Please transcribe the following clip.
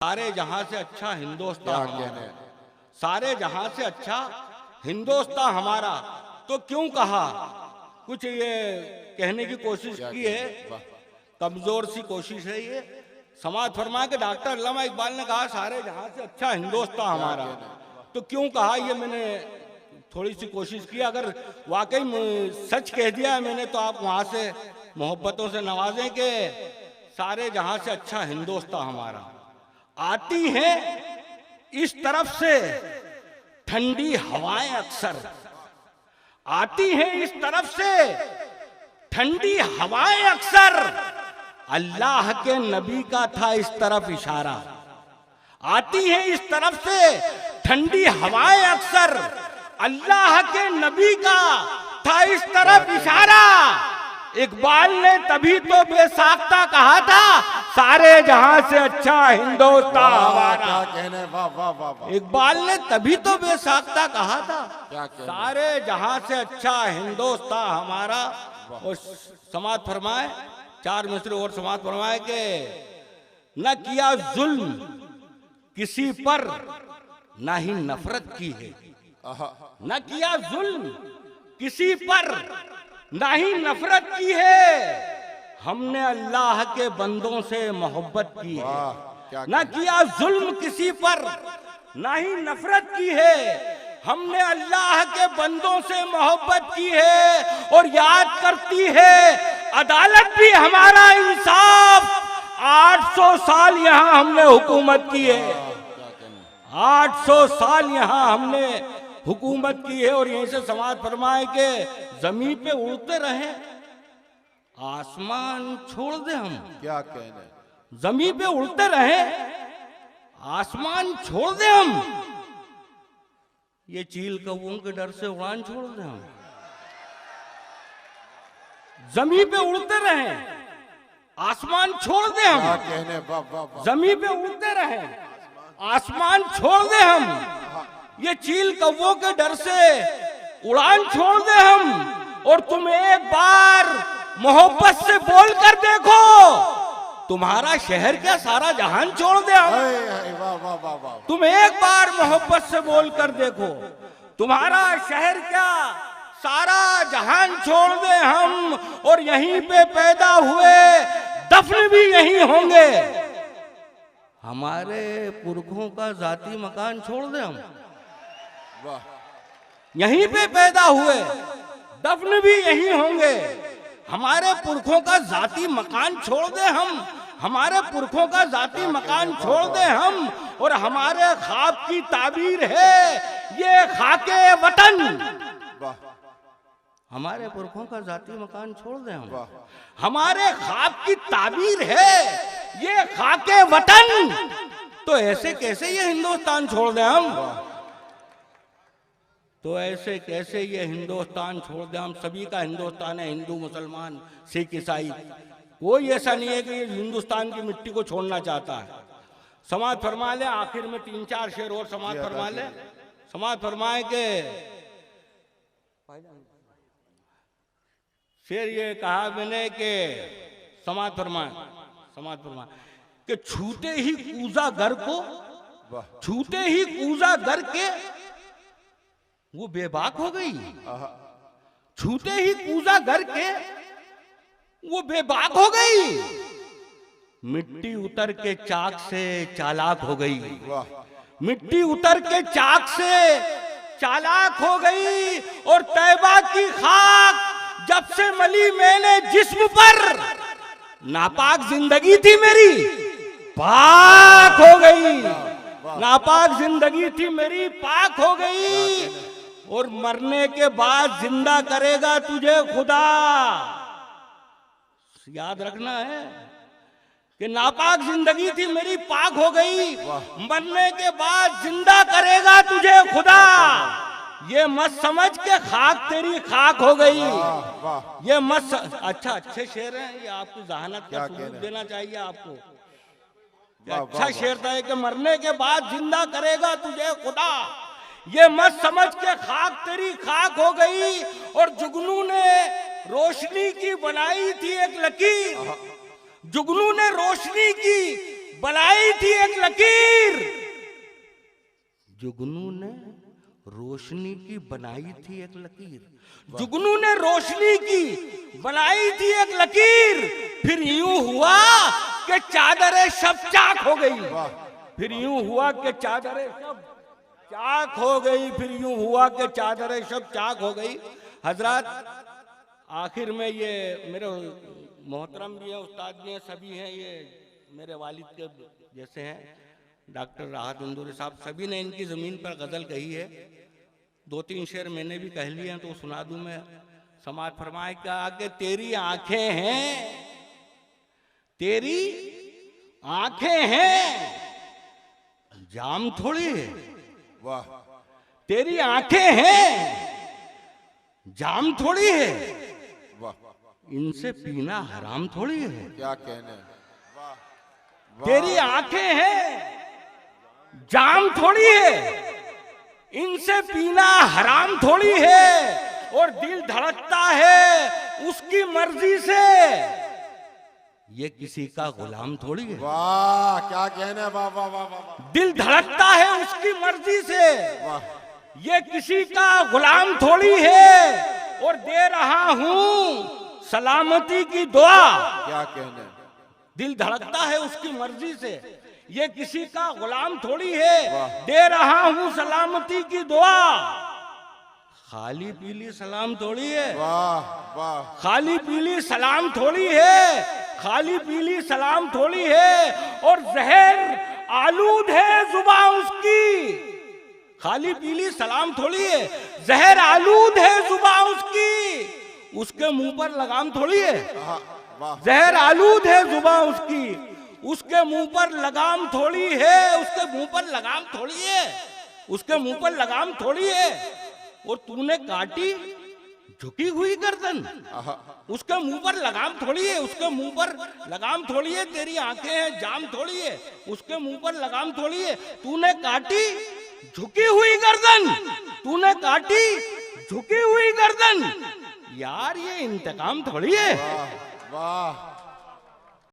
सारे जहां से अच्छा हिंदुस्तान हमारा, सारे जहां से अच्छा हिंदुस्तान हमारा। तो क्यों कहा, कुछ ये कहने की कोशिश की है, कमजोर सी कोशिश है ये। समाज फरमा के डॉक्टर अल्लामा इकबाल ने कहा सारे जहां से अच्छा हिंदुस्तान हमारा। तो क्यों कहा ये मैंने थोड़ी सी कोशिश की। अगर वाकई सच कह दिया मैंने तो आप वहां से मोहब्बतों से नवाजें के सारे जहां से अच्छा हिंदुस्तान हमारा। आती हैं इस तरफ से ठंडी हवाएं अक्सर, आती हैं इस तरफ से ठंडी हवाएं अक्सर, अल्लाह के नबी का था इस तरफ इशारा। आती हैं इस तरफ से ठंडी हवाएं अक्सर, अल्लाह के नबी का था इस तरफ इशारा। इकबाल ने तभी तो बेसाख्ता कहा था सारे जहां से अच्छा हिंदुस्तान हमारा। इकबाल ने तभी तो बेसाख्ता कहा था सारे जहां से अच्छा हिंदुस्तान हमारा। और समाज फरमाए, चार मिसरे और समाज फरमाए के न किया जुल्म किसी पर ना ही नफरत की है, न किया जुल्म किसी पर ना ही नफरत की है, हमने अल्लाह के बंदों से मोहब्बत की है। न किया जुल्म किसी पर ना ही नफरत की है, हमने अल्लाह के बंदों से मोहब्बत की है। और याद करती है अदालत भी हमारा इंसाफ, 800 साल यहाँ हमने हुकूमत की है, 800 साल यहाँ हमने हुकूमत की है। और यहीं से समाज फरमाए के जमीन पे उड़ते रहे, आसमान छोड़ दे हम। क्या कहने, जमीन पे उड़ते रहे, आसमान छोड़ दे हम, ये चील कौओं के डर से उड़ान छोड़ दे हम। जमीन पे उड़ते रहे, आसमान छोड़ दे हम। क्या कहने, जमीन पे उड़ते रहे, आसमान छोड़ दे हम, ये चील कौवों के डर से उड़ान छोड़ दे हम। और तुम एक बार मोहब्बत से बोल कर देखो, तुम्हारा शहर क्या सारा जहान छोड़ दे हम। तुम एक बार मोहब्बत से बोल कर देखो, तुम्हारा शहर क्या सारा जहान छोड़ दे हम। और यहीं पे पैदा हुए दफन भी यहीं होंगे, हमारे पुरखों का जाती मकान छोड़ दे हम। यहीं पे पैदा हुए दफन भी यहीं होंगे, हमारे पुरखों का जाती मकान छोड़ दे हम, हमारे पुरखों का जाती मकान छोड़ दे हम। और हमारे ख्वाब की ताबीर है ये खाके वतन, हमारे पुरखों का जाती मकान छोड़ दे हम, हमारे ख्वाब की ताबीर है ये खाके वतन। तो ऐसे कैसे ये हिंदुस्तान छोड़ दे हम, तो ऐसे कैसे ये हिंदुस्तान छोड़ दे हम। सभी का हिंदुस्तान है, हिंदू मुसलमान सिख ईसाई, कोई ऐसा नहीं है कि ये हिंदुस्तान की मिट्टी को छोड़ना चाहता है। समाज फरमा ले, आखिर में 3-4 शेर और समाज फरमा ले। समाज फरमाए के शेर ये कहा मैंने के समाज फरमाए कि छूते ही कूजा घर को, छूते ही कूजा घर के वो बेबाक हो गई, छूते ही कूजा घर के वो बेबाक हो गई, मिट्टी उतर के चाक से चालाक हो गई, मिट्टी उतर के चाक से चालाक हो गई। और तैबा की खाक जब से मली मैंने जिस्म पर, नापाक जिंदगी थी मेरी पाक हो गई, नापाक जिंदगी थी मेरी पाक हो गई। और मरने के बाद जिंदा करेगा तुझे खुदा, याद रखना है कि नापाक जिंदगी थी मेरी पाक हो गई, मरने के बाद जिंदा करेगा तुझे खुदा। ये मत समझ के खाक तेरी खाक हो गई, ये मत अच्छा अच्छे शेर हैं ये, आपकी जहानत का सबूत देना चाहिए आपको। अच्छा शेर था कि मरने के बाद जिंदा करेगा तुझे खुदा, ये मत समझ के खाक तेरी खाक हो गई। और जुगनू ने रोशनी की बनाई थी एक लकीर, जुगनू ने रोशनी की बनाई थी एक लकीर, जुगनू ने रोशनी की बनाई थी एक लकीर, जुगनू ने रोशनी की बनाई थी एक लकीर, फिर यूं हुआ कि चादरें सब चाक हो गई, फिर यूं हुआ कि चादरें सब चाक हो गई, फिर यूं हुआ कि चादरें सब चाक हो गई। हजरत आखिर में ये मेरे मोहतरम भी हैं, उस्ताद भी हैं, सभी हैं, ये मेरे वालिद के जैसे हैं, डॉक्टर राहत इंदौरी साहब, सभी ने इनकी ज़मीन पर गज़ल कही है। 2-3 शेर मैंने भी कह लिए हैं तो सुना दूं मैं। समाज फरमाए क्या कि तेरी आंखें हैं, तेरी आंखें हैं, जाम थोड़ी है, वाह, तेरी आंखें हैं, जाम थोड़ी है, वाह, इनसे पीना हराम थोड़ी है। क्या कहने, वाह, तेरी आंखें हैं, जाम थोड़ी है, इनसे पीना हराम थोड़ी है, और दिल धड़कता है उसकी मर्जी से, ये किसी का गुलाम थोड़ी है। वाह, क्या कहने, वाह वाह वाह वाह, दिल धड़कता है उसकी मर्जी से, वाह, ये किसी का गुलाम थोड़ी है, और दे रहा हूं सलामती की दुआ। क्या कहने, दिल धड़कता है उसकी मर्जी से, ये किसी का गुलाम थोड़ी है, दे रहा हूं सलामती की दुआ। खाली पीली सलाम थोड़ी है, वाह वाह, खाली पीली सलाम थोड़ी है, खाली पीली सलाम थोड़ी है, और जहर आलूद है जुबां उसकी। खाली पीली सलाम थोड़ी है, जहर आलूद है जुबां उसकी, उसके मुंह पर लगाम थोड़ी है। वाह, जहर आलूद है जुबां उसकी, उसके मुंह पर लगाम थोड़ी है, उसके मुंह पर लगाम थोड़ी है, उसके मुंह पर लगाम थोड़ी है, और तूने काटी झुकी हुई गर्दन, उसके मुंह पर लगाम थोड़ी है, उसके मुंह पर लगाम थोड़ी है, तेरी आंखें हैं जाम थोड़ी है, उसके मुंह पर लगाम थोड़ी है, तूने काटी झुकी हुई गर्दन, तूने काटी झुकी हुई गर्दन, यार ये इंतकाम थोड़ी है। वाह,